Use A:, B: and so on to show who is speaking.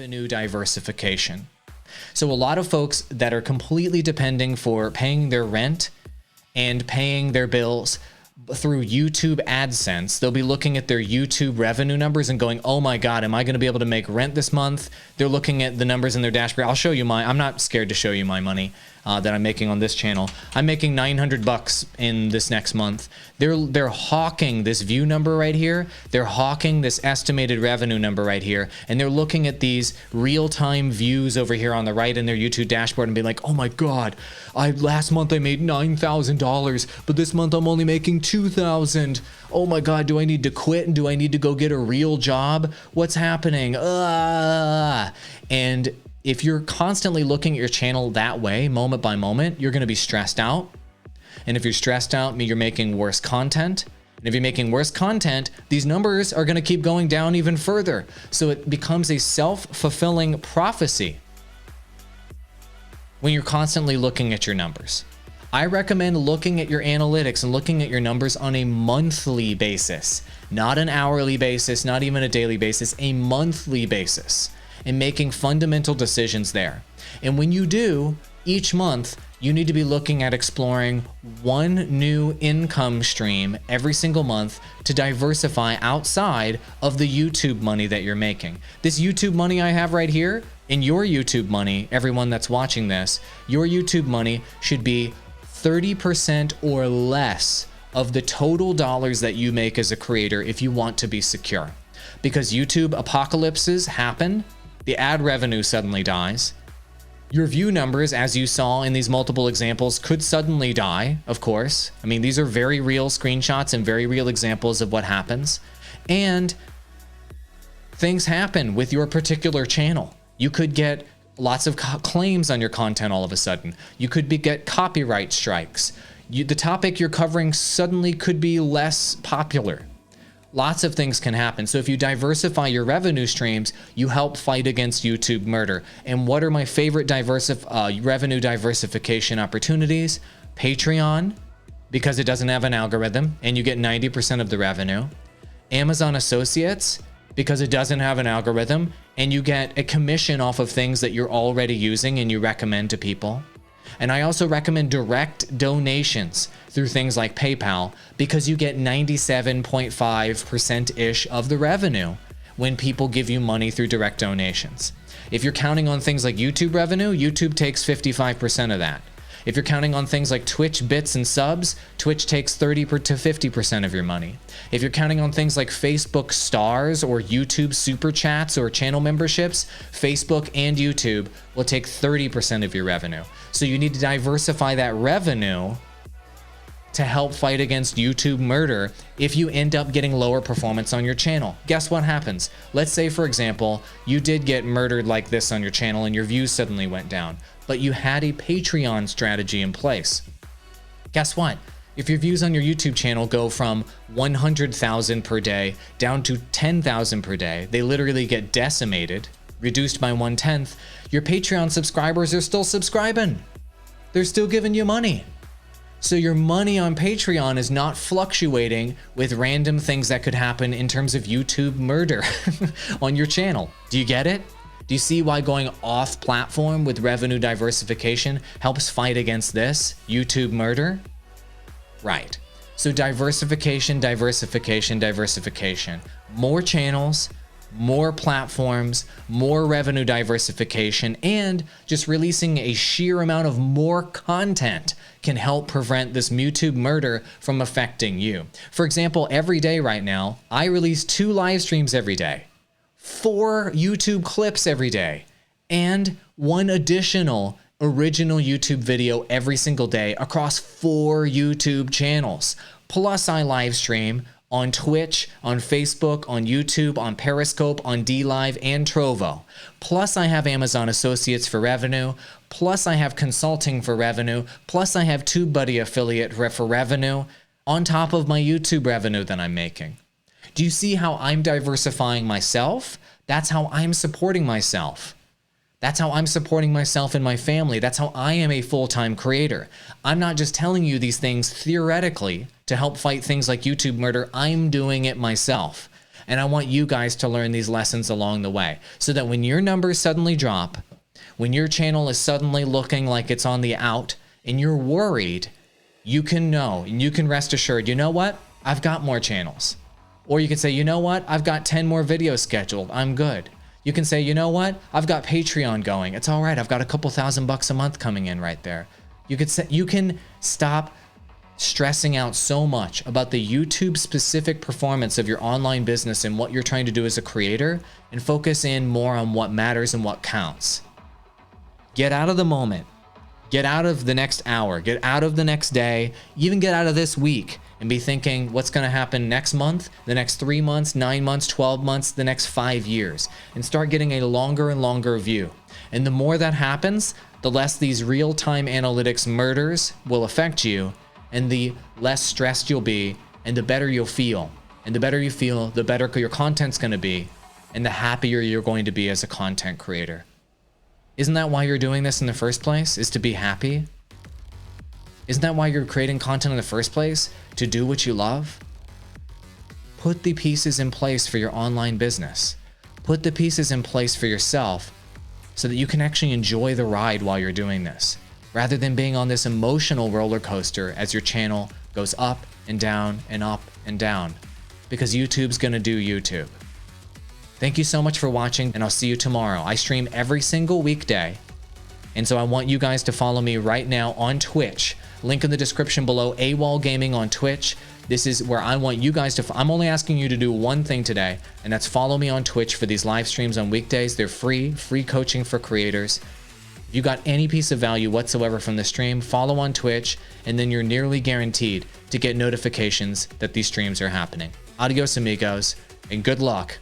A: revenue diversification. So a lot of folks that are completely depending for paying their rent and paying their bills through YouTube AdSense, they'll be looking at their YouTube revenue numbers and going, oh my God, am I going to be able to make rent this month? They're looking at the numbers in their dashboard. I'll show you I'm not scared to show you my money that I'm making on this channel. I'm making $900 in this next month. They're hawking this view number right here. They're hawking this estimated revenue number right here. And they're looking at these real-time views over here on the right in their YouTube dashboard and be like, oh my God, last month I made $9,000, but this month I'm only making $2,000. Oh my God, do I need to quit and do I need to go get a real job? What's happening? And if you're constantly looking at your channel that way, moment by moment, you're going to be stressed out. And if you're stressed out, you're making worse content. And if you're making worse content, these numbers are going to keep going down even further. So it becomes a self-fulfilling prophecy when you're constantly looking at your numbers. I recommend looking at your analytics and looking at your numbers on a monthly basis, not an hourly basis, not even a daily basis, a monthly basis, and making fundamental decisions there. And when you do, each month, you need to be looking at exploring one new income stream every single month to diversify outside of the YouTube money that you're making. This YouTube money I have right here, and your YouTube money, everyone that's watching this, your YouTube money should be 30% or less of the total dollars that you make as a creator if you want to be secure. Because YouTube apocalypses happen, the ad revenue suddenly dies. Your view numbers, as you saw in these multiple examples, could suddenly die, of course. I mean, these are very real screenshots and very real examples of what happens. And things happen with your particular channel. You could get lots of claims on your content all of a sudden. You could get copyright strikes. The topic you're covering suddenly could be less popular. Lots of things can happen. So if you diversify your revenue streams, you help fight against YouTube murder. And what are my favorite revenue diversification opportunities? Patreon, because it doesn't have an algorithm and you get 90% of the revenue. Amazon Associates, because it doesn't have an algorithm and you get a commission off of things that you're already using and you recommend to people. And I also recommend direct donations through things like PayPal because you get 97.5%-ish of the revenue when people give you money through direct donations. If you're counting on things like YouTube revenue, YouTube takes 55% of that. If you're counting on things like Twitch bits and subs, Twitch takes 30 to 50% of your money. If you're counting on things like Facebook stars or YouTube super chats or channel memberships, Facebook and YouTube will take 30% of your revenue. So you need to diversify that revenue to help fight against YouTube murder if you end up getting lower performance on your channel. Guess what happens? Let's say, for example, you did get murdered like this on your channel and your views suddenly went down, but you had a Patreon strategy in place. Guess what? If your views on your YouTube channel go from 100,000 per day down to 10,000 per day, they literally get decimated, reduced by 1/10, your Patreon subscribers are still subscribing. They're still giving you money. So your money on Patreon is not fluctuating with random things that could happen in terms of YouTube murder on your channel. Do you get it? Do you see why going off platform with revenue diversification helps fight against this YouTube murder? Right. So diversification, diversification, diversification. More channels, more platforms, more revenue diversification, and just releasing a sheer amount of more content can help prevent this YouTube murder from affecting you. For example, every day right now, I release 2 live streams every day, 4 YouTube clips every day, and 1 additional original YouTube video every single day across 4 YouTube channels. Plus I live stream on Twitch, on Facebook, on YouTube, on Periscope, on DLive, and Trovo. Plus I have Amazon Associates for revenue. Plus I have consulting for revenue. Plus I have TubeBuddy affiliate for revenue on top of my YouTube revenue that I'm making. Do you see how I'm diversifying myself? That's how I'm supporting myself. That's how I'm supporting myself and my family. That's how I am a full-time creator. I'm not just telling you these things theoretically to help fight things like YouTube murder. I'm doing it myself. And I want you guys to learn these lessons along the way so that when your numbers suddenly drop, when your channel is suddenly looking like it's on the out and you're worried, you can know and you can rest assured, you know what? I've got more channels. Or you can say, you know what? I've got 10 more videos scheduled. I'm good. You can say, you know what? I've got Patreon going. It's all right. I've got a couple $1,000 a month coming in right there. You could say, you can stop stressing out so much about the YouTube specific performance of your online business and what you're trying to do as a creator and focus in more on what matters and what counts. Get out of the moment. Get out of the next hour. Get out of the next day. Even get out of this week and be thinking what's going to happen next month, the next 3 months, 9 months, 12 months, the next 5 years, and start getting a longer and longer view. And the more that happens, the less these real-time analytics murders will affect you, and the less stressed you'll be, and the better you'll feel. And the better you feel, the better your content's going to be, and the happier you're going to be as a content creator. Isn't that why you're doing this in the first place? Is to be happy? Isn't that why you're creating content in the first place? To do what you love? Put the pieces in place for your online business. Put the pieces in place for yourself so that you can actually enjoy the ride while you're doing this, rather than being on this emotional roller coaster as your channel goes up and down and up and down, because YouTube's gonna do YouTube. Thank you so much for watching, and I'll see you tomorrow. I stream every single weekday, and so I want you guys to follow me right now on Twitch. Link in the description below, Awall Gaming on Twitch. This is where I want you guys to, I'm only asking you to do one thing today, and that's follow me on Twitch for these live streams on weekdays. They're free coaching for creators. If you got any piece of value whatsoever from the stream, follow on Twitch, and then you're nearly guaranteed to get notifications that these streams are happening. Adios amigos, and good luck.